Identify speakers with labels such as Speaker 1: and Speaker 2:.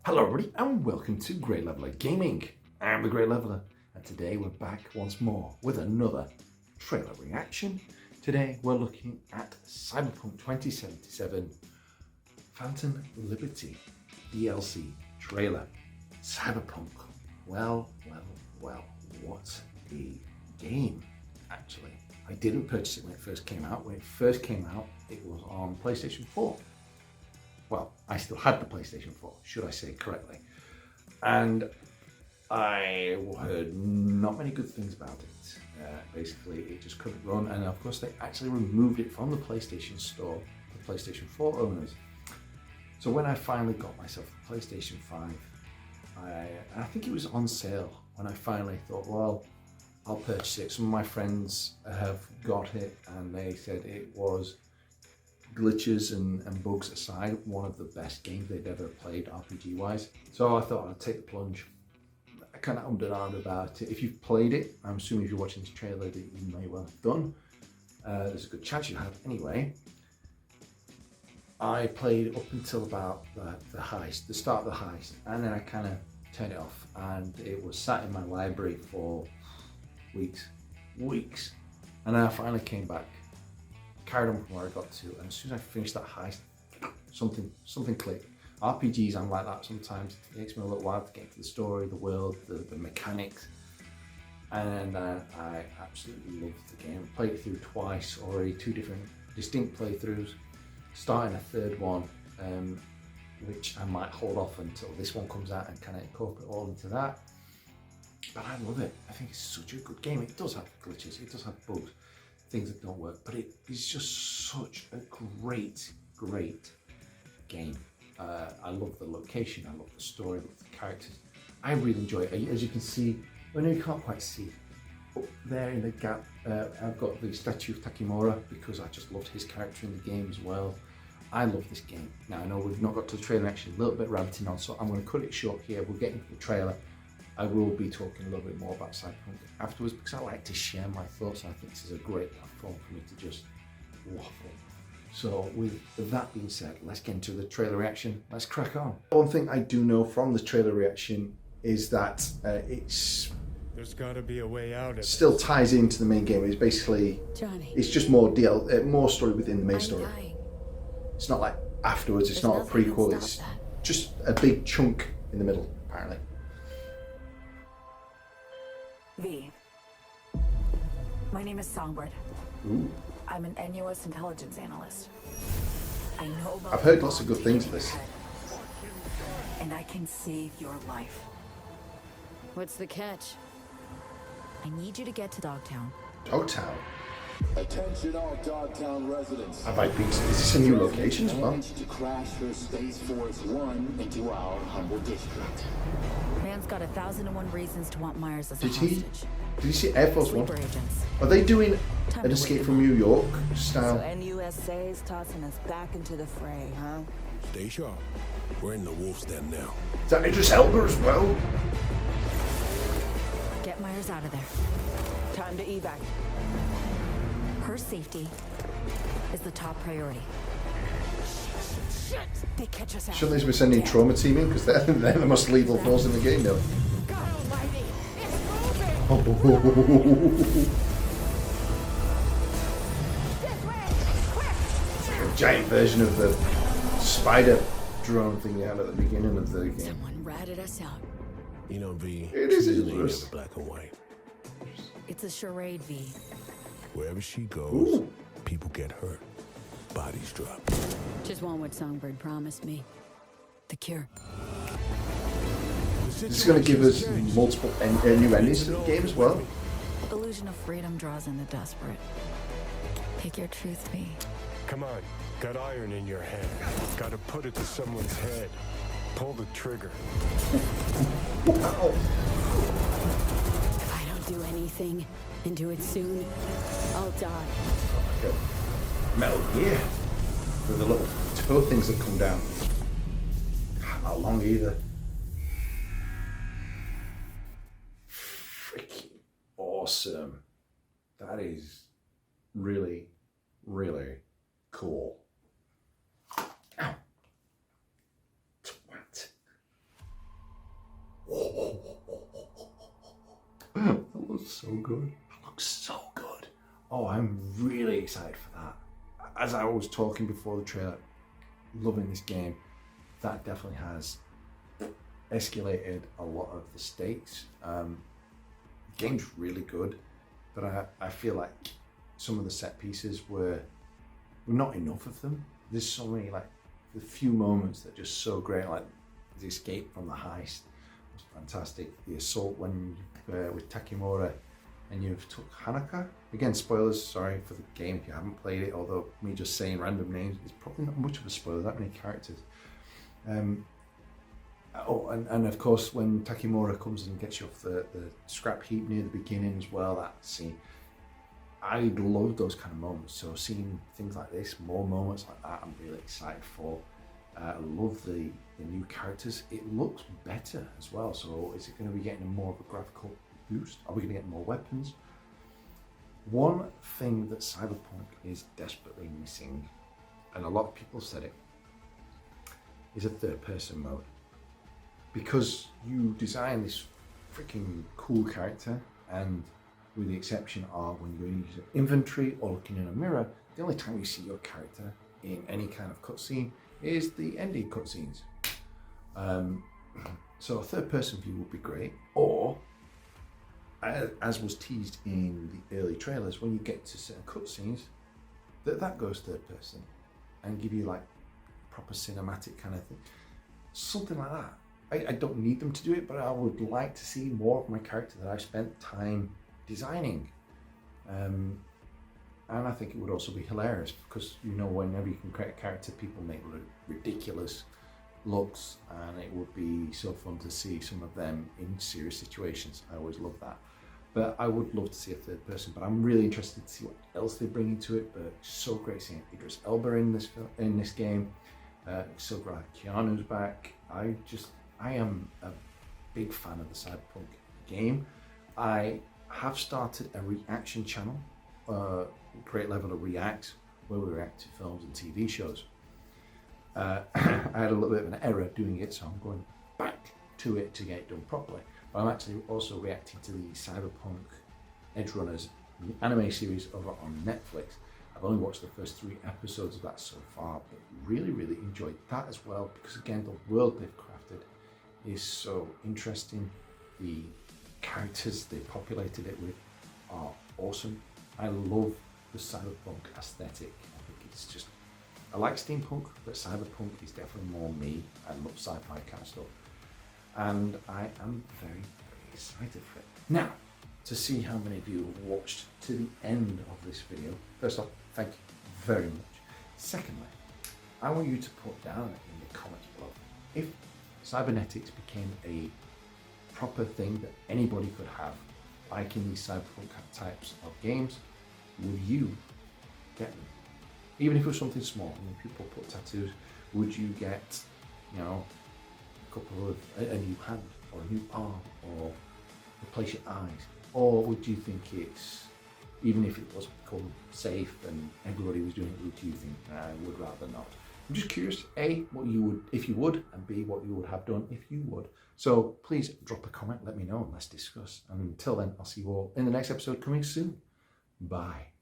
Speaker 1: Hello everybody and welcome to Great Leveler Gaming. I'm the Great Leveler and today we're back once more with another trailer reaction. Today we're looking at Cyberpunk 2077 Phantom Liberty DLC trailer. Cyberpunk, well, what a game actually. I didn't purchase it when it first came out. When it first came out it was on PlayStation 4. Well, I still had the PlayStation 4, should I say correctly. And I heard not many good things about it. Basically, it just couldn't run. And of course, they actually removed it from the PlayStation Store, the PlayStation 4 owners. So when I finally got myself the PlayStation 5, I think it was on sale when I finally thought, well, I'll purchase it. Some of my friends have got it and they said it was, glitches and bugs aside, one of the best games they'd ever played RPG wise. So I thought I'd take the plunge. I kind of ummed and ahed about it. If you've played it, I'm assuming if you're watching this trailer that you may well have done. There's a good chance you have anyway. I played up until about the heist, the start of the heist, and then I kind of turned it off and it was sat in my library for weeks. And then I finally came back, carried on from where I got to, and as soon as I finished that heist, something clicked. RPGs, I'm like that sometimes. It takes me a little while to get into the story, the world, the mechanics, and I absolutely loved the game. Played it through twice already, 2 different distinct playthroughs, starting a third one, which I might hold off until this one comes out and kind of incorporate all into that. But I love it. I think it's such a good game. It does have glitches, it does have bugs, things that don't work, but it is just such a great game. I love the location, I love the story, I love the characters. I really enjoy it. As you can see, well, no, you can't quite see, up there in the gap, I've got the statue of Takimura because I just loved his character in the game as well. I love this game. Now I know we've not got to the trailer action, a little bit rabbiting on, so I'm going to cut it short here. We'll get into the trailer. I will be talking a little bit more about Cyberpunk afterwards because I like to share my thoughts and I think this is a great platform for me to just waffle. So with that being said, let's get into the trailer reaction. Let's crack on. One thing I do know from the trailer reaction is that
Speaker 2: there's got to be a way out. It
Speaker 1: still ties into the main game. It's basically,
Speaker 3: Johnny,
Speaker 1: it's just more more story within the main story. It's not like afterwards. It's not a prequel. It's just a big chunk in the middle, apparently.
Speaker 3: V. My name is Songbird.
Speaker 1: Ooh.
Speaker 3: I'm an NUS intelligence analyst. I know about
Speaker 1: I've heard lots of good things of this.
Speaker 3: And I can save your life.
Speaker 4: What's the catch?
Speaker 3: I need you to get to Dogtown.
Speaker 1: Dogtown?
Speaker 5: Attention all Dogtown residents.
Speaker 1: Have I been? Is this a new location as well?
Speaker 5: To crash your Space Force One into our humble district.
Speaker 3: Man's got 1,001 reasons to want Myers as a
Speaker 1: Did he?
Speaker 3: hostage.
Speaker 1: Did you see Air Force One?
Speaker 3: Sleeper agents.
Speaker 1: Are they doing
Speaker 3: Time
Speaker 1: an
Speaker 3: to
Speaker 1: Escape
Speaker 3: wake
Speaker 1: from
Speaker 3: them
Speaker 1: New York style?
Speaker 6: So NUSA's tossing us back into the fray, huh?
Speaker 7: Stay sharp. We're in the wolf's den now.
Speaker 1: Is that Idris Elba as well?
Speaker 3: Get Myers out of there.
Speaker 6: Time to evac.
Speaker 3: Her safety is the top priority.
Speaker 6: Shit! They catch us out.
Speaker 1: Shouldn't they be sending trauma team in? Because they're the most lethal force in the game now.
Speaker 6: God almighty! It's moving! This way! Quick!
Speaker 1: A giant version of the spider drone thing they had at the beginning of the game.
Speaker 3: Someone ratted us out.
Speaker 7: You know, V,
Speaker 1: It is
Speaker 7: she's never
Speaker 1: Idris.
Speaker 7: black and white.
Speaker 3: It's a charade, V.
Speaker 7: Wherever she goes,
Speaker 1: Ooh.
Speaker 7: people get hurt. Bodies drop.
Speaker 4: Just want what Songbird promised me.
Speaker 3: The cure.
Speaker 1: This is going to give us multiple new endings to the game as well.
Speaker 3: Illusion of freedom draws in the desperate. Pick your truth, V.
Speaker 2: Come on, got iron in your hand. Gotta put it to someone's head. Pull the trigger.
Speaker 1: Wow.
Speaker 4: If I don't do anything and do it soon, I'll die.
Speaker 1: Like a Metal Gear with the little toe things that come down. Not long either. Freaking awesome. That is really cool. Ow. Twat. so good. That looks so good. Oh, I'm really excited for that. As I was talking before the trailer, loving this game. That definitely has escalated a lot of the stakes. The game's really good, but I feel like some of the set pieces were not enough of them. There's so many, like, the few moments that are just so great, like the escape from the heist was fantastic. The assault when with Takimura and you've took Hanaka. Again, spoilers, sorry for the game if you haven't played it, although me just saying random names is probably not much of a spoiler, that many characters. And of course when Takimura comes and gets you off the scrap heap near the beginning as well, that scene. I love those kind of moments, so seeing things like this, more moments like that, I'm really excited for. I love the new characters. It looks better as well, so is it going to be getting more of a graphical boost? Are we going to get more weapons? One thing that Cyberpunk is desperately missing, and a lot of people said it, is a third-person mode. Because you design this freaking cool character, and with the exception of when you're using inventory or looking in a mirror, the only time you see your character in any kind of cutscene is the ending cutscenes. So a third-person view would be great, or as was teased in the early trailers, when you get to certain cutscenes, that goes third-person and give you like proper cinematic kind of thing, something like that. I don't need them to do it, but I would like to see more of my character that I've spent time designing. And I think it would also be hilarious because, you know, whenever you can create a character, people make ridiculous looks, and it would be so fun to see some of them in serious situations. I always love that. But I would love to see a third person, but I'm really interested to see what else they bring into it. But it's so great seeing Idris Elba in this game. So glad Keanu's back. I am a big fan of the Cyberpunk game. I have started a reaction channel, Great Level of React, where we react to films and TV shows. I had a little bit of an error doing it, so I'm going back to it to get it done properly. But I'm actually also reacting to the Cyberpunk Edgerunners anime series over on Netflix. I've only watched the first 3 episodes of that so far, but really, really enjoyed that as well, because again, the world they've crafted is so interesting. The characters they populated it with are awesome. I love the cyberpunk aesthetic. I think it's just, I like steampunk, but cyberpunk is definitely more me. I love sci-fi kind of stuff, and I am very, very excited for it. Now, to see how many of you have watched to the end of this video, first off, thank you very much. Secondly, I want you to put down in the comments below, if cybernetics became a proper thing that anybody could have, like in these cyberpunk types of games, would you get them? Even if it was something small, when people put tattoos, would you get, you know, a couple of, a new hand, or a new arm, or replace your eyes? Or would you think it's, even if it was become safe and everybody was doing it, would you think, I would rather not? I'm just curious, A, what you would, if you would, and B, what you would have done if you would. So please drop a comment, let me know, and let's discuss. And until then, I'll see you all in the next episode coming soon. Bye.